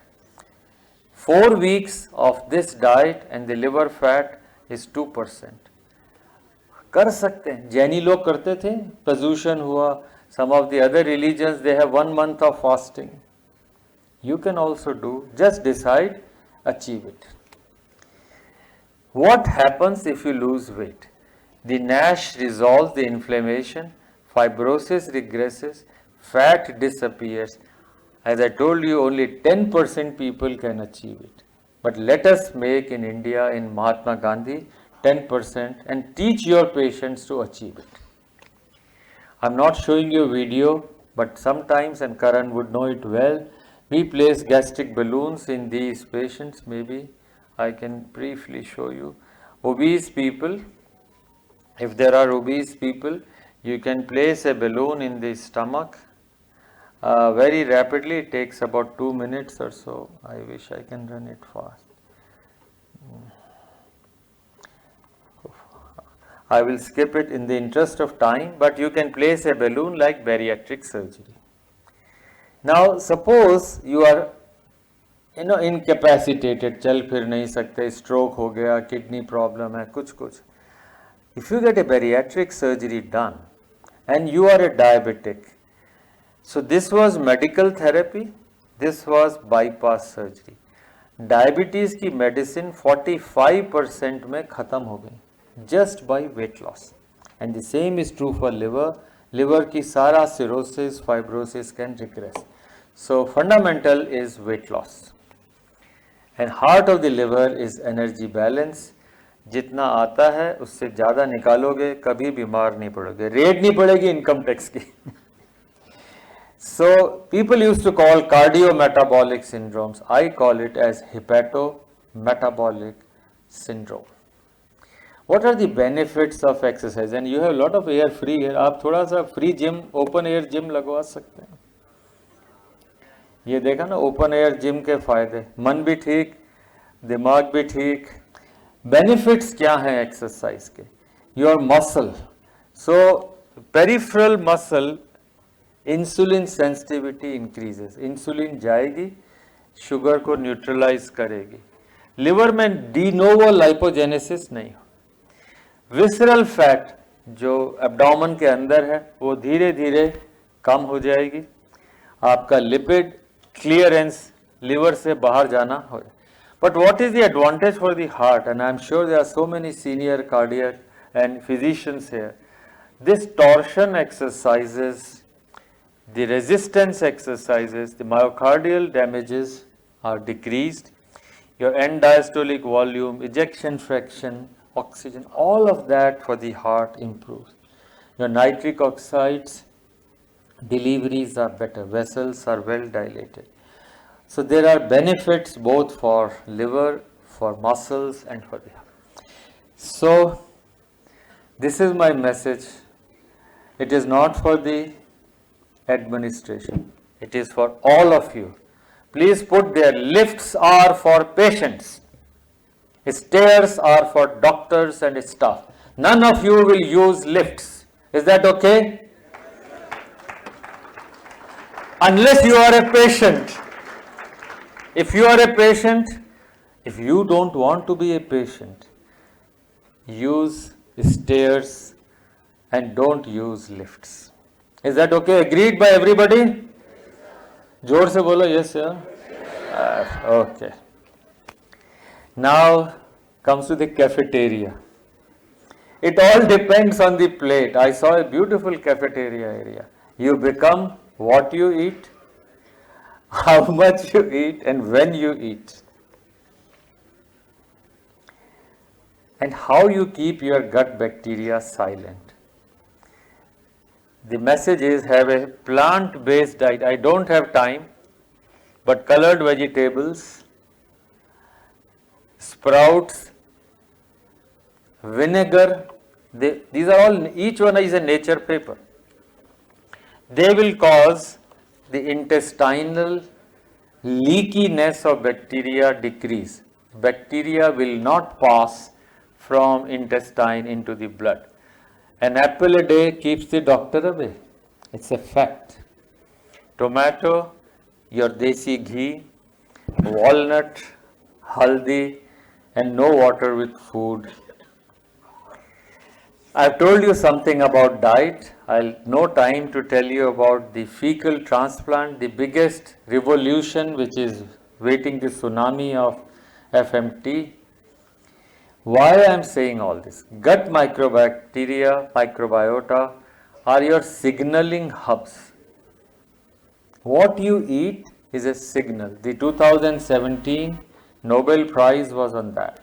4 weeks of this diet and the liver fat is 2%. कर सकते हैं. जैनी लोग करते थे, प्रदूषण हुआ. Some of the other religions, they have 1 month of fasting. You can also do, just decide, achieve it. What happens if you lose weight? The NASH resolves the inflammation, fibrosis regresses, fat disappears. As I told you, only 10% people can achieve it. But let us make in India, in Mahatma Gandhi, 10% and teach your patients to achieve it. I'm not showing you a video, but sometimes, and Karan would know it well, we place gastric balloons in these patients. Maybe I can briefly show you. Obese people, if there are obese people, you can place a balloon in the stomach very rapidly. It takes about 2 minutes or so. I wish I can run it fast. I will skip it in the interest of time, but you can place a balloon like bariatric surgery. Now suppose you are incapacitated, चल फिर नहीं सकते, stroke हो गया, kidney problem है, कुछ. If you get a bariatric surgery done and you are a diabetic, so this was medical therapy, this was bypass surgery. Diabetes की medicine 45% में खत्म हो गई just by weight loss. And the same is true for liver. Liver की सारा cirrhosis, fibrosis can regress. So fundamental is weight loss. And heart of the liver is energy balance. जितना आता है उससे ज़्यादा निकालोगे कभी बीमार नहीं पड़ोगे. रेट नहीं पड़ेगी इनकम टैक्स की. So people used to call cardiometabolic syndromes. I call it as hepatometabolic syndrome. What are the benefits of exercise? And you have a lot of air free here. आप थोड़ा सा free gym, open air gym लगवा सकते हैं. ये देखा ना open air gym के फायदे. मन भी ठीक, दिमाग भी ठीक. Benefits क्या हैं exercise के? Your muscle. So peripheral muscle insulin sensitivity increases. Insulin जाएगी, sugar को neutralize करेगी. Liver में de novo lipogenesis नहीं हो. विसरल फैट जो एब्डोमेन के अंदर है वो धीरे धीरे कम हो जाएगी. आपका लिपिड क्लियरेंस लिवर से बाहर जाना हो. But what is the advantage for the heart? And I am sure there are so many senior cardiac and physicians here. This torsion exercises, the resistance exercises, the myocardial damages are decreased, your end diastolic volume, ejection fraction, oxygen, all of that for the heart improves. Your nitric oxides, deliveries are better, vessels are well dilated. So there are benefits both for liver, for muscles and for the heart. So this is my message. It is not for the administration. It is for all of you. Please put there, lifts are for patients. Stairs are for doctors and staff. None of you will use lifts. Is that okay? Unless you are a patient. If you are a patient, if you don't want to be a patient, use stairs and don't use lifts. Is that okay? Agreed by everybody? जोर से बोलो, yes sir. Okay. Now comes to the cafeteria. It all depends on the plate. I saw a beautiful cafeteria area. You become what you eat, how much you eat, and when you eat. And how you keep your gut bacteria silent. The message is, have a plant-based diet. I don't have time, but colored vegetables, sprouts, vinegar, these are all, each one is a nature paper. They will cause the intestinal leakiness of bacteria decrease. Bacteria will not pass from intestine into the blood. An apple a day keeps the doctor away. It's a fact. Tomato, your desi ghee, walnut, haldi, and no water with food. I've told you something about diet. No time to tell you about the fecal transplant, the biggest revolution which is waiting the tsunami of FMT. Why I am saying all this? Gut microbacteria, microbiota are your signaling hubs. What you eat is a signal. The 2017 Nobel Prize was on that.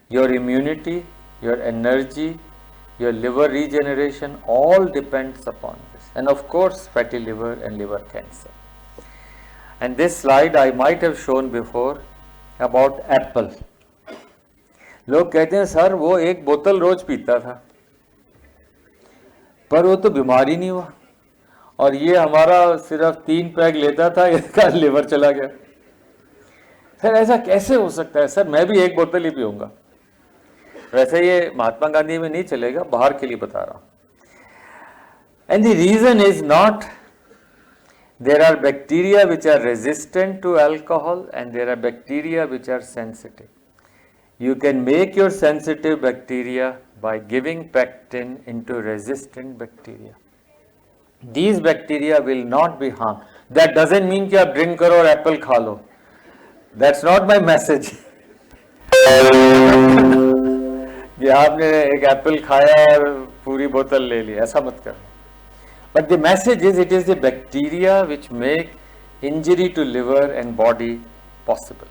Your immunity, your energy, your liver regeneration all depends upon this. And of course, fatty liver and liver cancer. And this slide I might have shown before about apple. लोग कहते हैं sir वो एक बोतल रोज पीता था पर वो तो बीमारी नहीं हुआ और ये हमारा सिर्फ 3 पैग लेता था इसका लिवर चला गया सर ऐसा कैसे हो सकता है सर मैं भी एक बोतल ही पीऊंगा वैसे ये महात्मा गांधी में नहीं चलेगा बाहर के लिए बता रहा हूं and the reason is not there are bacteria which are resistant to alcohol and there are bacteria which are sensitive You can make your sensitive bacteria by giving pectin into resistant bacteria. These bacteria will not be harmed. That doesn't mean कि आप drink करो और apple खा लो. That's not my message. कि आपने एक apple खाया और पूरी बोतल ले ली ऐसा मत करो. But the message is it is the bacteria which make injury to liver and body possible.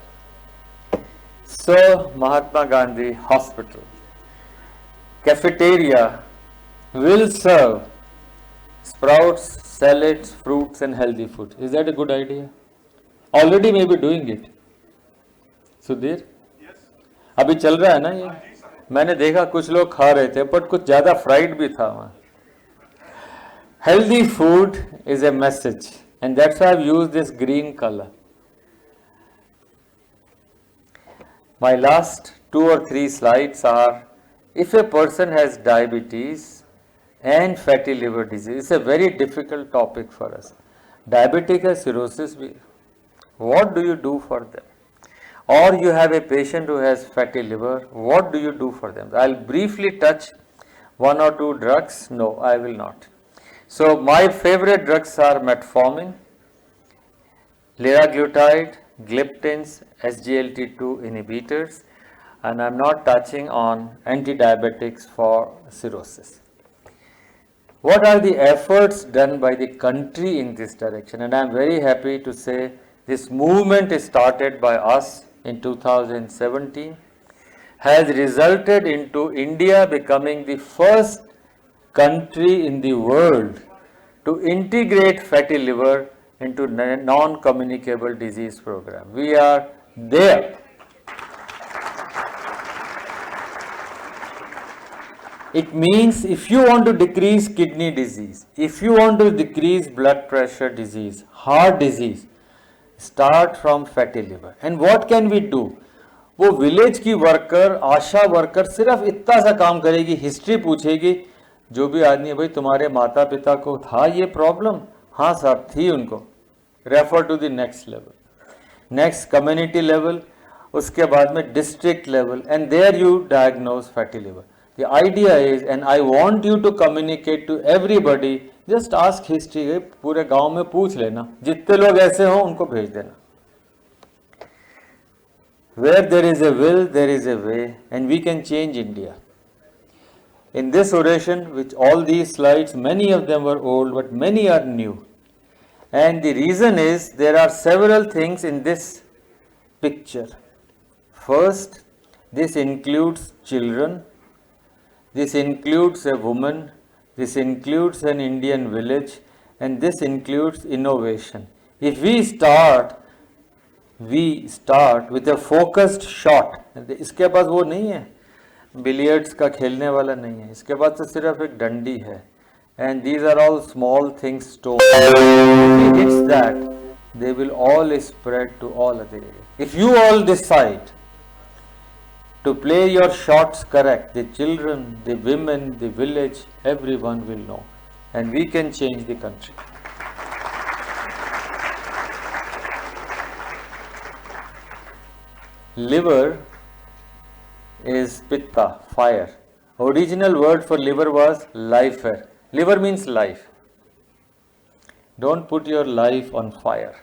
So, Mahatma Gandhi Hospital, cafeteria will serve sprouts, salads, fruits and healthy food. Is that a good idea? Already may be doing it. Sudhir? Yes. अभी चल रहा है ना ये? मैंने देखा कुछ लोग खा रहे थे, but कुछ ज़्यादा fried भी था वहाँ. Healthy food is a message, and that's why I've used this green color. My last 2 or 3 slides are, if a person has diabetes and fatty liver disease, it's a very difficult topic for us. Diabetic has cirrhosis, what do you do for them? Or you have a patient who has fatty liver, what do you do for them? I'll briefly touch 1 or 2 drugs. No, I will not. So my favorite drugs are metformin, liraglutide, gliptins, SGLT2 inhibitors, and I'm not touching on antidiabetics for cirrhosis. what are the efforts done by the country in this direction? And I am very happy to say this movement is started by us in 2017, has resulted into India becoming the first country in the world to integrate fatty liver into non-communicable disease program. We are there. It means if you want to decrease kidney disease, if you want to decrease blood pressure disease, heart disease, start from fatty liver. And what can we do? वो village की worker, आशा worker सिर्फ इतना सा काम करेगी, history पूछेगी, जो भी आदमी है भाई तुम्हारे माता पिता को था ये प्रॉब्लम, हाँ साहब थी उनको, refer to the next level, next community level, उसके बाद में district level, and there you diagnose fatty liver. The idea is, and I want you to communicate to everybody, just ask history, पूरे गांव में पूछ लेना, जितने लोग ऐसे हों उनको भेज देना. Where there is a will, there is a way, and we can change India. In this oration, which all these slides, many of them were old, but many are new. And the reason is, there are several things in this picture. First, this includes children, this includes a woman, this includes an Indian village, and this includes innovation. If we start with a focused shot. इसके पास वो नहीं है, billiards का खेलने वाला नहीं है, इसके पास तो सिर्फ एक डंडी है. And these are all small things stones. If he hits that, they will all spread to all other areas. If you all decide to play your shots correct, the children, the women, the village, everyone will know. And we can change the country. Liver is pitta, fire. Original word for liver was lifer. Liver means life. Don't put your life on fire.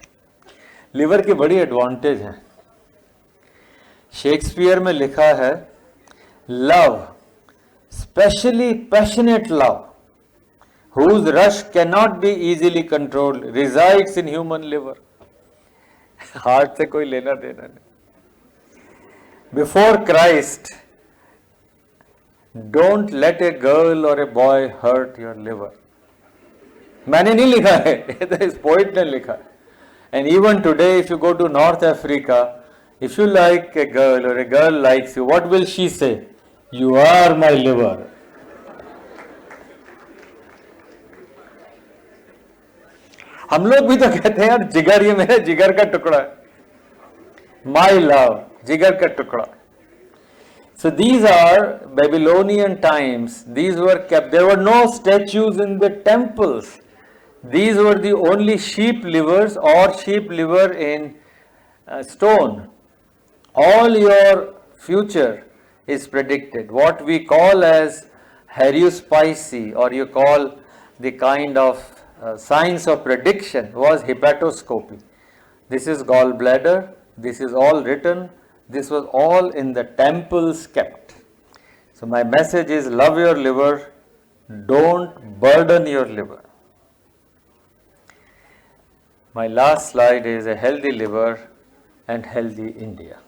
Liver की बड़ी advantage है. Shakespeare में लिखा है, love, specially passionate love, whose rush cannot be easily controlled, resides in human liver. Heart से कोई लेना देना नहीं. Before Christ, don't let a girl or a boy hurt your liver. मैंने नहीं लिखा है, इस poet ने लिखा. And even today, if you go to North Africa, if you like a girl or a girl likes you, what will she say? You are my liver. हम लोग भी तो कहते हैं यार जिगर, ये मेरे जिगर का टुकड़ा है. My love, जिगर का टुकड़ा. So these are Babylonian times. These were kept. There were no statues in the temples. These were the only sheep livers or sheep liver in stone. All your future is predicted. What we call as haruspicy, or you call the kind of science of prediction, was hepatoscopy. This is gallbladder. This is all written. This was all in the temples kept. So my message is, love your liver. Don't burden your liver. My last slide is a healthy liver and healthy India.